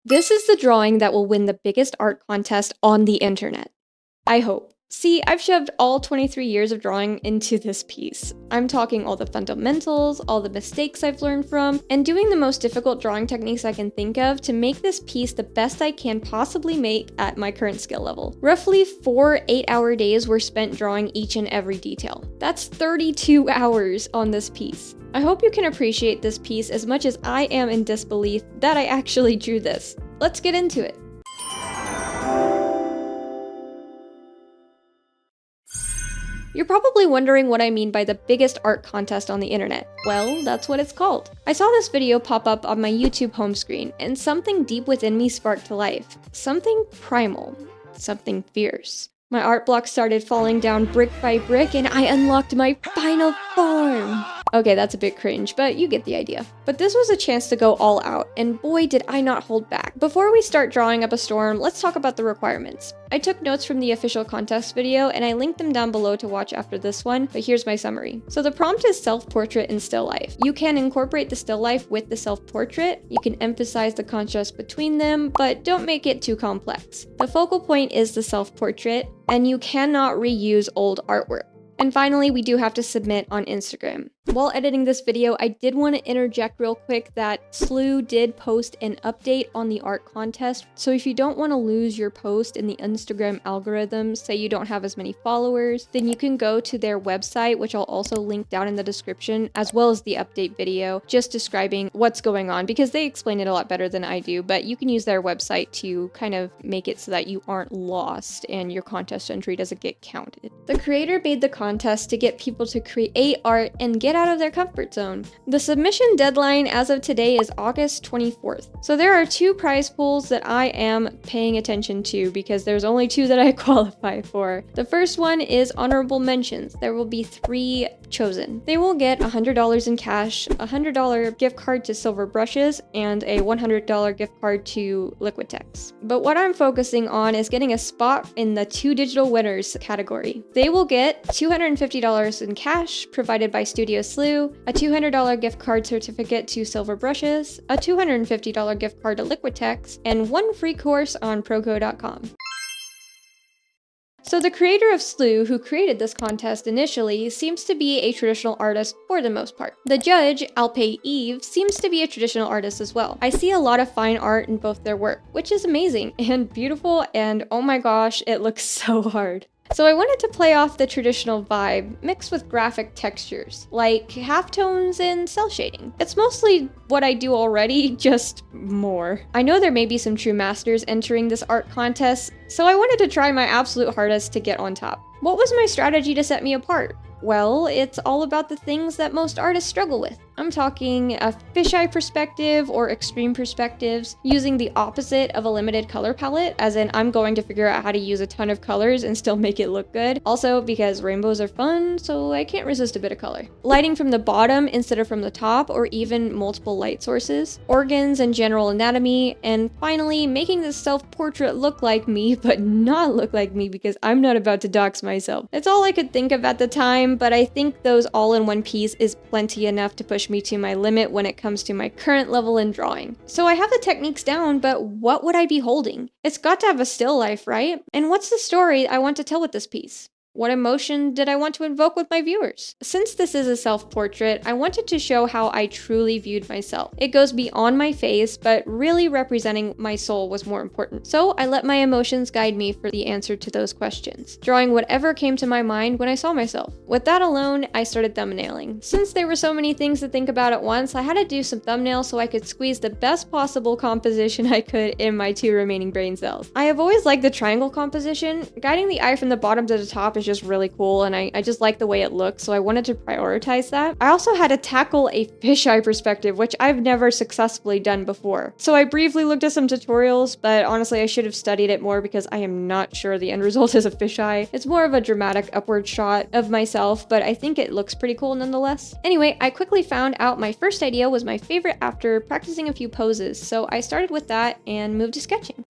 This is the drawing that will win the biggest art contest on the internet. I hope. See, I've shoved all 23 years of drawing into this piece. I'm talking all the fundamentals, all the mistakes I've learned from, and doing the most difficult drawing techniques I can think of to make this piece the best I can possibly make at my current skill level. Roughly 4 8-hour days were spent drawing each and every detail. That's 32 hours on this piece. I hope you can appreciate this piece as much as I am in disbelief that I actually drew this. Let's get into it. You're probably wondering what I mean by the biggest art contest on the internet. Well, that's what it's called. I saw this video pop up on my YouTube home screen, and something deep within me sparked to life. Something primal. Something fierce. My art block started falling down brick by brick, and I unlocked my final form. Okay, that's a bit cringe, but you get the idea. But this was a chance to go all out, and boy did I not hold back. Before we start drawing up a storm, let's talk about the requirements. I took notes from the official contest video, and I linked them down below to watch after this one, but here's my summary. So the prompt is self-portrait and still life. You can incorporate the still life with the self-portrait, you can emphasize the contrast between them, but don't make it too complex. The focal point is the self-portrait, and you cannot reuse old artwork. And finally, we do have to submit on Instagram. While editing this video, I did want to interject real quick that SLEW did post an update on the art contest. So if you don't want to lose your post in the Instagram algorithm, say you don't have as many followers, then you can go to their website, which I'll also link down in the description, as well as the update video, just describing what's going on, because they explain it a lot better than I do, but you can use their website to kind of make it so that you aren't lost and your contest entry doesn't get counted. The creator made the contest to get people to create art and get out of their comfort zone. The submission deadline as of today is August 24th. So there are 2 prize pools that I am paying attention to because there's only 2 that I qualify for. The first one is honorable mentions. There will be 3 chosen. They will get $100 in cash, a $100 gift card to Silver Brushes, and a $100 gift card to Liquitex. But what I'm focusing on is getting a spot in the 2 digital winners category. They will get $250 in cash provided by Studio SLEW, a $200 gift card certificate to Silver Brushes, a $250 gift card to Liquitex, and 1 free course on proco.com. So the creator of SLEW, who created this contest initially, seems to be a traditional artist for the most part. The judge, Alpay Efe, seems to be a traditional artist as well. I see a lot of fine art in both their work, which is amazing and beautiful, and oh my gosh, it looks so hard. So I wanted to play off the traditional vibe, mixed with graphic textures, like halftones and cell shading. It's mostly what I do already, just more. I know there may be some true masters entering this art contest, so I wanted to try my absolute hardest to get on top. What was my strategy to set me apart? Well, it's all about the things that most artists struggle with. I'm talking a fisheye perspective or extreme perspectives, using the opposite of a limited color palette, as in I'm going to figure out how to use a ton of colors and still make it look good. Also, because rainbows are fun, so I can't resist a bit of color. Lighting from the bottom instead of from the top, or even multiple light sources. Organs and general anatomy, and finally, making this self-portrait look like me, but not look like me because I'm not about to dox myself. That's all I could think of at the time, but I think those all in one piece is plenty enough to push me to my limit when it comes to my current level in drawing. So I have the techniques down, but what would I be holding? It's got to have a still life, right? And what's the story I want to tell with this piece? What emotion did I want to invoke with my viewers? Since this is a self-portrait, I wanted to show how I truly viewed myself. It goes beyond my face, but really representing my soul was more important. So I let my emotions guide me for the answer to those questions, drawing whatever came to my mind when I saw myself. With that alone, I started thumbnailing. Since there were so many things to think about at once, I had to do some thumbnails so I could squeeze the best possible composition I could in my 2 remaining brain cells. I have always liked the triangle composition. Guiding the eye from the bottom to the top is just really cool, and I just like the way it looks, so I wanted to prioritize that. I also had to tackle a fisheye perspective, which I've never successfully done before. So I briefly looked at some tutorials, but honestly I should have studied it more because I am not sure the end result is a fisheye. It's more of a dramatic upward shot of myself, but I think it looks pretty cool nonetheless. Anyway, I quickly found out my first idea was my favorite after practicing a few poses, so I started with that and moved to sketching.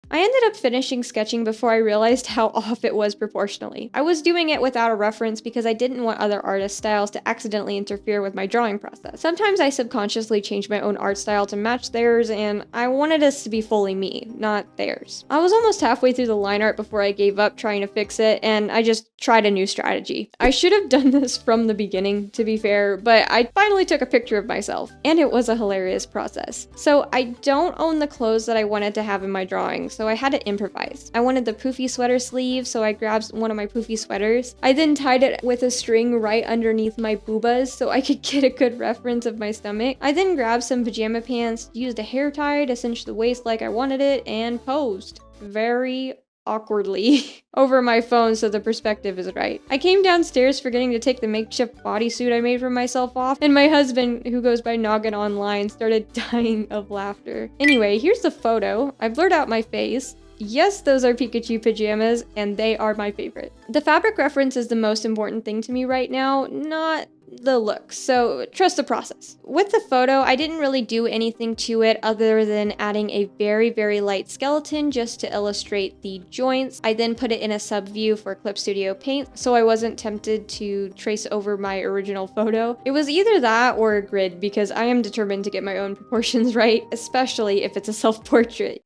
I ended up finishing sketching before I realized how off it was proportionally. I was doing it without a reference because I didn't want other artists' styles to accidentally interfere with my drawing process. Sometimes I subconsciously change my own art style to match theirs, and I wanted this to be fully me, not theirs. I was almost halfway through the line art before I gave up trying to fix it, and I just tried a new strategy. I should have done this from the beginning, to be fair, but I finally took a picture of myself, and it was a hilarious process. So I don't own the clothes that I wanted to have in my drawings, so I had to improvise. I wanted the poofy sweater sleeve, so I grabbed one of my poofy sweaters. I then tied it with a string right underneath my boobas so I could get a good reference of my stomach. I then grabbed some pajama pants, used a hair tie to cinch the waist like I wanted it, and posed. Very awkwardly over my phone so the perspective is right. I came downstairs forgetting to take the makeshift bodysuit I made for myself off, and my husband, who goes by Noggin online, started dying of laughter. Anyway, here's the photo. I blurred out my face. Yes, those are Pikachu pajamas, and they are my favorite. The fabric reference is the most important thing to me right now, not the look, so trust the process. With the photo, I didn't really do anything to it other than adding a very, very light skeleton just to illustrate the joints. I then put it in a sub view for Clip Studio Paint, so I wasn't tempted to trace over my original photo. It was either that or a grid because I am determined to get my own proportions right, especially if it's a self-portrait.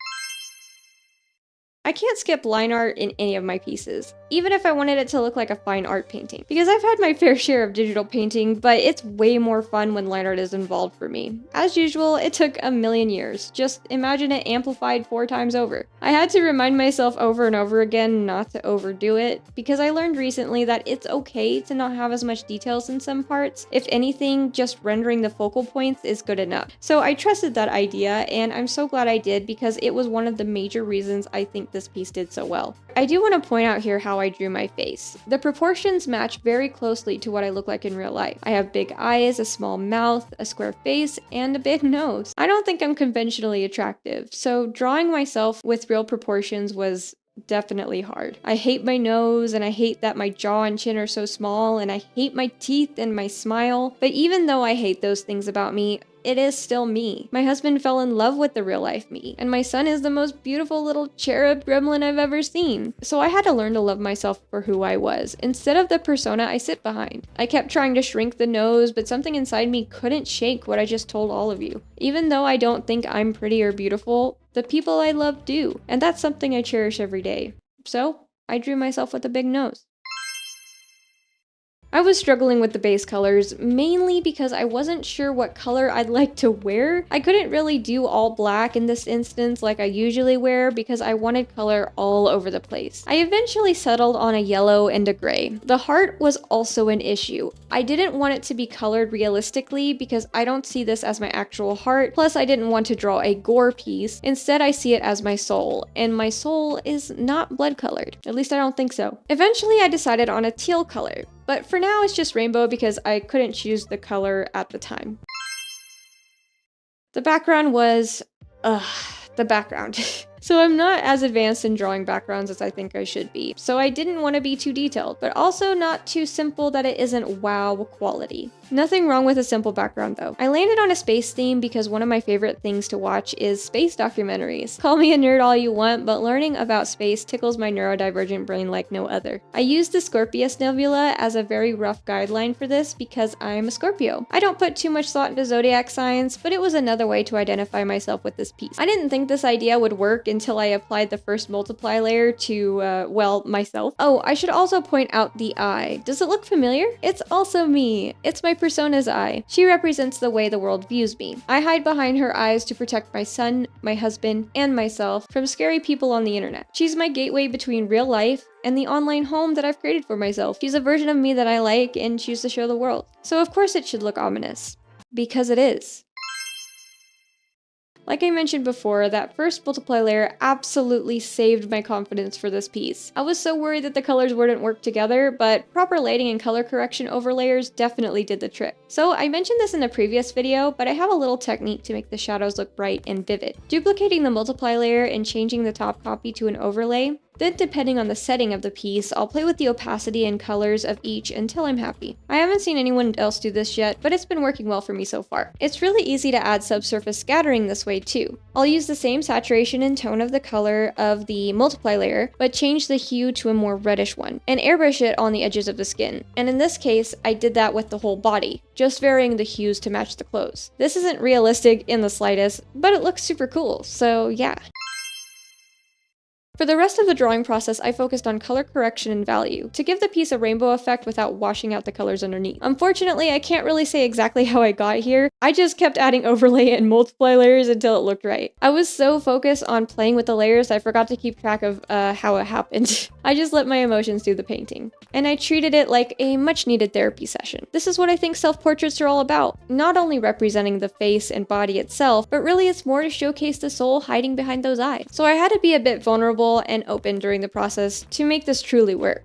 I can't skip line art in any of my pieces, even if I wanted it to look like a fine art painting, because I've had my fair share of digital painting, but it's way more fun when line art is involved for me. As usual, it took a million years. Just imagine it amplified 4 times over. I had to remind myself over and over again not to overdo it, because I learned recently that it's okay to not have as much details in some parts. If anything, just rendering the focal points is good enough. So I trusted that idea, and I'm so glad I did because it was one of the major reasons I think this piece did so well. I do want to point out here how I drew my face. The proportions match very closely to what I look like in real life. I have big eyes, a small mouth, a square face, and a big nose. I don't think I'm conventionally attractive, so drawing myself with real proportions was definitely hard. I hate my nose, and I hate that my jaw and chin are so small, and I hate my teeth and my smile. But even though I hate those things about me, it is still me. My husband fell in love with the real life me, and my son is the most beautiful little cherub gremlin I've ever seen. So I had to learn to love myself for who I was, instead of the persona I sit behind. I kept trying to shrink the nose, but something inside me couldn't shake what I just told all of you. Even though I don't think I'm pretty or beautiful, the people I love do, and that's something I cherish every day. So I drew myself with a big nose. I was struggling with the base colors, mainly because I wasn't sure what color I'd like to wear. I couldn't really do all black in this instance like I usually wear because I wanted color all over the place. I eventually settled on a yellow and a gray. The heart was also an issue. I didn't want it to be colored realistically because I don't see this as my actual heart, plus I didn't want to draw a gore piece. Instead, I see it as my soul, and my soul is not blood colored. At least I don't think so. Eventually, I decided on a teal color. But for now, it's just rainbow because I couldn't choose the color at the time. The background was, the background. So I'm not as advanced in drawing backgrounds as I think I should be. So I didn't want to be too detailed, but also not too simple that it isn't wow quality. Nothing wrong with a simple background though. I landed on a space theme because one of my favorite things to watch is space documentaries. Call me a nerd all you want, but learning about space tickles my neurodivergent brain like no other. I used the Scorpius Nebula as a very rough guideline for this because I'm a Scorpio. I don't put too much thought into zodiac signs, but it was another way to identify myself with this piece. I didn't think this idea would work until I applied the first multiply layer to, well, myself. Oh, I should also point out the eye. Does it look familiar? It's also me. It's my persona's eye. She represents the way the world views me. I hide behind her eyes to protect my son, my husband, and myself from scary people on the internet. She's my gateway between real life and the online home that I've created for myself. She's a version of me that I like and choose to show the world. So of course it should look ominous. Because it is. Like I mentioned before, that first multiply layer absolutely saved my confidence for this piece. I was so worried that the colors wouldn't work together, but proper lighting and color correction overlayers definitely did the trick. So I mentioned this in a previous video, but I have a little technique to make the shadows look bright and vivid. Duplicating the multiply layer and changing the top copy to an overlay Then, depending on the setting of the piece, I'll play with the opacity and colors of each until I'm happy. I haven't seen anyone else do this yet, but it's been working well for me so far. It's really easy to add subsurface scattering this way too. I'll use the same saturation and tone of the color of the multiply layer, but change the hue to a more reddish one, and airbrush it on the edges of the skin. And in this case, I did that with the whole body, just varying the hues to match the clothes. This isn't realistic in the slightest, but it looks super cool, so yeah. For the rest of the drawing process, I focused on color correction and value, to give the piece a rainbow effect without washing out the colors underneath. Unfortunately, I can't really say exactly how I got here. I just kept adding overlay and multiply layers until it looked right. I was so focused on playing with the layers, I forgot to keep track of how it happened. I just let my emotions do the painting. And I treated it like a much-needed therapy session. This is what I think self-portraits are all about. Not only representing the face and body itself, but really it's more to showcase the soul hiding behind those eyes. So I had to be a bit vulnerable and open during the process to make this truly work.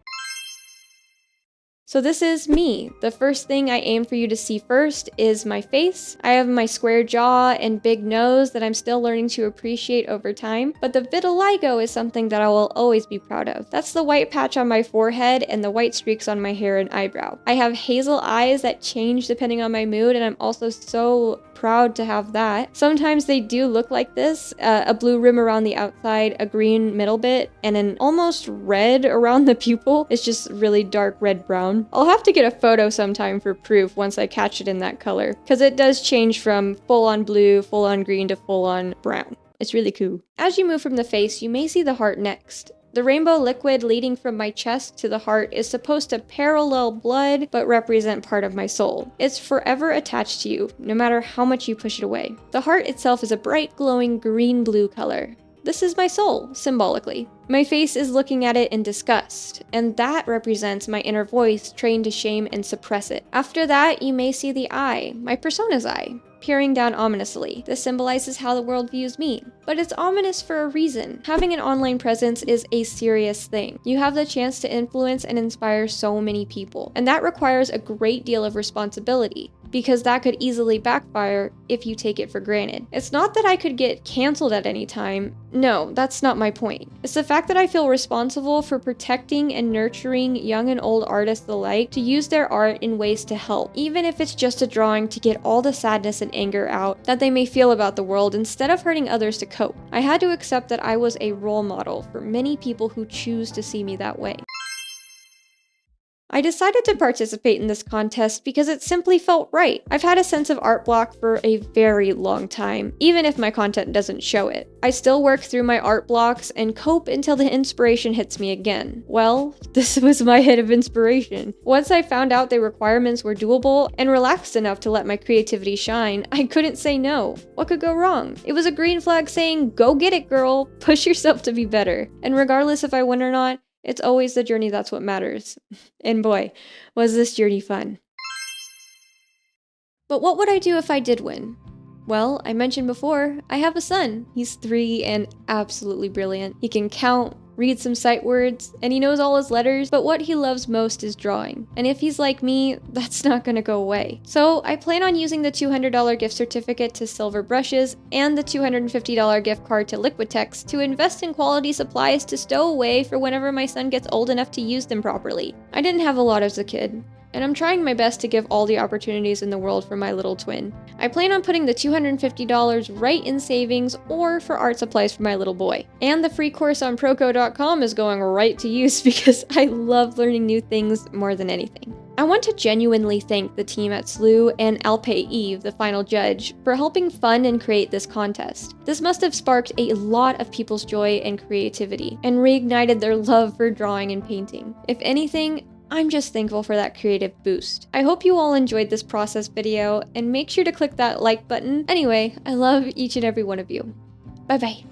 So this is me. The first thing I aim for you to see first is my face. I have my square jaw and big nose that I'm still learning to appreciate over time, but the vitiligo is something that I will always be proud of. That's the white patch on my forehead and the white streaks on my hair and eyebrow. I have hazel eyes that change depending on my mood, and I'm also so proud to have that. Sometimes they do look like this, a blue rim around the outside, a green middle bit, and an almost red around the pupil. It's just really dark red-brown. I'll have to get a photo sometime for proof once I catch it in that color, because it does change from full-on blue, full-on green to full-on brown. It's really cool. As you move from the face, you may see the heart next. The rainbow liquid leading from my chest to the heart is supposed to parallel blood, but represent part of my soul. It's forever attached to you, no matter how much you push it away. The heart itself is a bright, glowing green-blue color. This is my soul, symbolically. My face is looking at it in disgust, and that represents my inner voice trained to shame and suppress it. After that, you may see the eye, my persona's eye, peering down ominously. This symbolizes how the world views me. But it's ominous for a reason. Having an online presence is a serious thing. You have the chance to influence and inspire so many people, and that requires a great deal of responsibility, because that could easily backfire if you take it for granted. It's not that I could get canceled at any time. No, that's not my point. It's the fact that I feel responsible for protecting and nurturing young and old artists alike to use their art in ways to help, even if it's just a drawing to get all the sadness and anger out that they may feel about the world instead of hurting others to cope. I had to accept that I was a role model for many people who choose to see me that way. I decided to participate in this contest because it simply felt right. I've had a sense of art block for a very long time, even if my content doesn't show it. I still work through my art blocks and cope until the inspiration hits me again. Well, this was my hit of inspiration. Once I found out the requirements were doable and relaxed enough to let my creativity shine, I couldn't say no. What could go wrong? It was a green flag saying, "Go get it, girl. Push yourself to be better." And regardless if I win or not, it's always the journey that's what matters. And boy, was this journey fun. But what would I do if I did win? Well, I mentioned before, I have a son. He's 3 and absolutely brilliant. He can count, read some sight words, and he knows all his letters, but what he loves most is drawing. And if he's like me, that's not gonna go away. So I plan on using the $200 gift certificate to Silver Brushes and the $250 gift card to Liquitex to invest in quality supplies to stow away for whenever my son gets old enough to use them properly. I didn't have a lot as a kid, and I'm trying my best to give all the opportunities in the world for my little twin. I plan on putting the $250 right in savings or for art supplies for my little boy. And the free course on Proco.com is going right to use because I love learning new things more than anything. I want to genuinely thank the team at SLEW and Alpay Efe, the final judge, for helping fund and create this contest. This must have sparked a lot of people's joy and creativity, and reignited their love for drawing and painting. If anything, I'm just thankful for that creative boost. I hope you all enjoyed this process video, and make sure to click that like button. Anyway, I love each and every one of you. Bye bye.